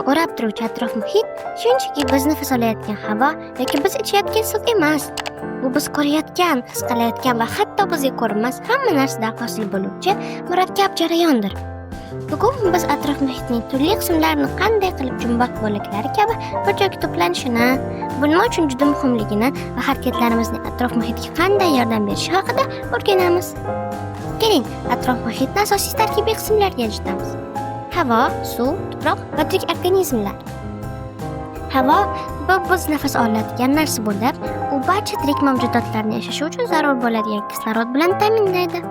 o'rab turuvchi atrof muhit shunchaki biz nafas olayotgan havo yoki biz ichayotgan suv emas. Bu biz ko'rayotgan, his qilayotgan va hatto bizga ko'rinmas hamma narsadan hosil bo'luvchi murakkab jarayondir. Bugun biz atrof muhitning turli qismlarini qanday qilib jumboq bo'laklari kabi bir joyga to'planishini, bu nima uchun juda muhimligini va harakatlarimizning atrof muhitga qanday yordam berishi haqida o'rganamiz. Keling, atrof muhitning asosiy tarkibiy qismlariga yetamiz. Havo, suv, tuproq va tirik organizmlar. Havo bu biz nafas oladigan narsa bo'lib, u barcha tirik mavjudotlarning yashashi uchun zarur bo'ladigan kislorod bilan ta'minlaydi.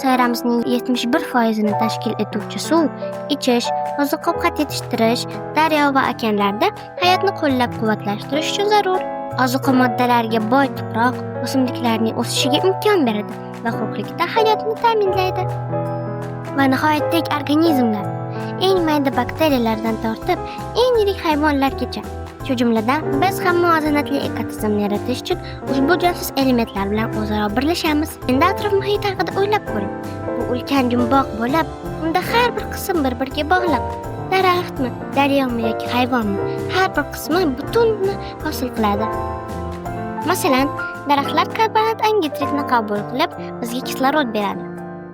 Sayyoramizning 71% tashkil etuvchi suv, ichish, oziq-ovqat yetishtirish, daryo va okeanlarda hayotni qo'llab-quvvatlashtirish uchun zarur. Ozuqa moddalariga boy tuproq o'simliklarning o'sishiga imkon beradi va quruqlikda hayotni ta'minlaydi. Va nihoyatda organizmlar, eng mayda bakteriyalardan tortib, eng yirik hayvonlargacha, shu jumladan biz ham muvozanatli ekotizimni yaratish uchun ushbu jonsiz elementlar bilan o'zaro birlashamiz. Endi atrof muhit haqida o'ylab ko'ring. Bu ulkan jumboq bo'lib, unda har bir qism bir-biriga bog'liq. Daraxtmi, daryomi yoki hayvonmi, har bir qismi butunni hosil qiladi. Masalan, daraxtlar karbonat angidridni qabul qilib, bizga kislorod beradi.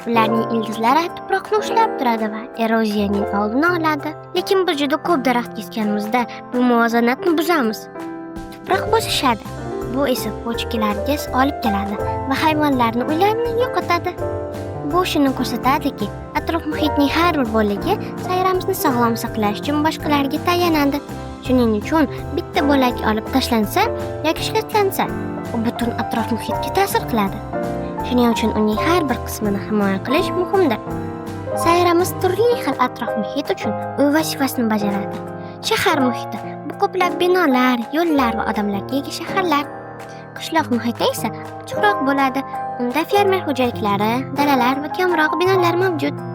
Ularning ildizlari tuproqni ushlab turadi va eroziyaning oldini oladi. Lekin biz juda ko'p daraxt kesganimizda bu muvozanatni buzamiz. Tuproq bo'shashadi. Bu esa ko'chkilarga olib keladi va hayvonlarning uylarini yo'qotadi. Bu shuni ko'rsatadiki, atrof muhitning har bir bo'lagi sayyoramizni sog'lom saqlash uchun boshqalarga tayanadi. Shuning uchun bitta bo'lak olib tashlansa yoki shikastlansa, u butun atrof muhitga ta'sir qiladi. Shuning uchun uning har bir qismini himoya qilish muhimdir. Sayyoramiz turli xil atrof muhit uchun uy vazifasini bajaradi. Shahar muhiti bu ko'plab binolar, yo'llar va odamlarga ega shaharlar. Qishloq muhiti esa ochiqroq bo'ladi. Unda fermer xo'jaliklari, dalalar va kamroq binolar mavjud.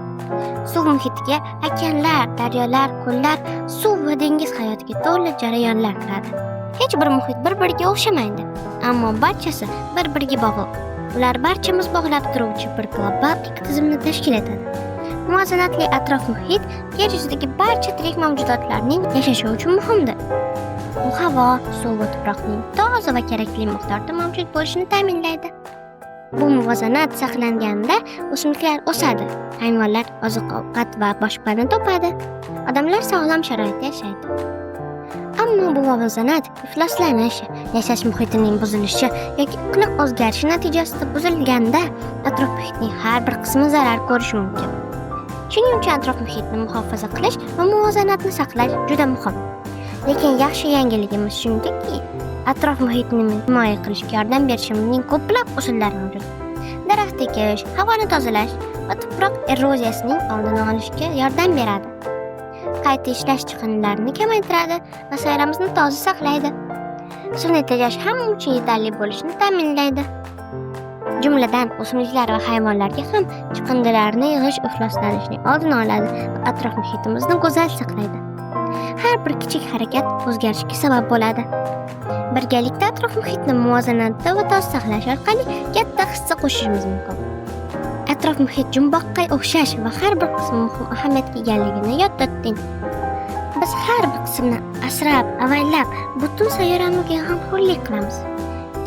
Suv muhitiga okeanlar, daryolar, ko'llar, suv va dengiz hayotiga to'la jarayonlar kiradi. Hech bir muhit bir-biriga o'xshamaydi, ammo barchasi bir-biriga bog'liq. Ular barchamiz bog'lab turuvchi bir global ekotizimni tashkil etadi. Muvozanatli atrof muhit yer yuzidagi barcha tirik mavjudotlarning yashashi uchun muhimdir. U havo, suv va tuproqning toza va kerakli miqdorda mavjud bo'lishini ta'minlaydi. Bu muvozanat saqlanganda o'simliklar o'sadi, hayvonlar oziq-ovqat va boshpana topadi, odamlar sog'lom sharoitda yashaydi. Ammo bu muvozanat ifloslanish, yashash muhitining buzilishi yoki iqlim o'zgarishi natijasida buzilganda atrof muhitning har bir qismi zarar ko'rishi mumkin. Shuning uchun atrof muhitni muhofaza qilish va muvozanatni saqlash juda muhim. Lekin yaxshi yangiligimiz shundaki, atrof muhitni himoya qilishga yordam berishimizning ko'plab usullari mavjud. Daraxt ekish, havoni tozalash va tuproq eroziyasining oldini olishga yordam beradi. Qayta ishlash chiqindilarini kamaytiradi va sayyoramizni toza saqlaydi. Suvni tejash hamma uchun yetarli bo'lishini ta'minlaydi. Jumladan, o'simliklar va hayvonlarga ham chiqindilarni yig'ish ifloslanishning oldini oladi va atrof muhitimizni go'zal saqlaydi. Har bir kichik harakat o'zgarishga sabab bo'ladi. Birgalikda atrof muhitni muvozanatda va toza saqlash orqali katta hissa qo'shishimiz mumkin. Atrof muhit jumboqqa o'xshash va har bir qismi muhim ahamiyatga egaligini yodda tuting. Biz har bir qismni asrab, avaylab, butun sayyoramizga g'amxo'rlik qilamiz.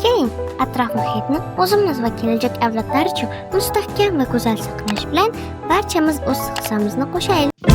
Keling, atrof muhitni o'zimiz va kelajak avlodlar uchun mustahkam va go'zal saqlash bilan barchamiz o'z hissamizni qo'shaylik.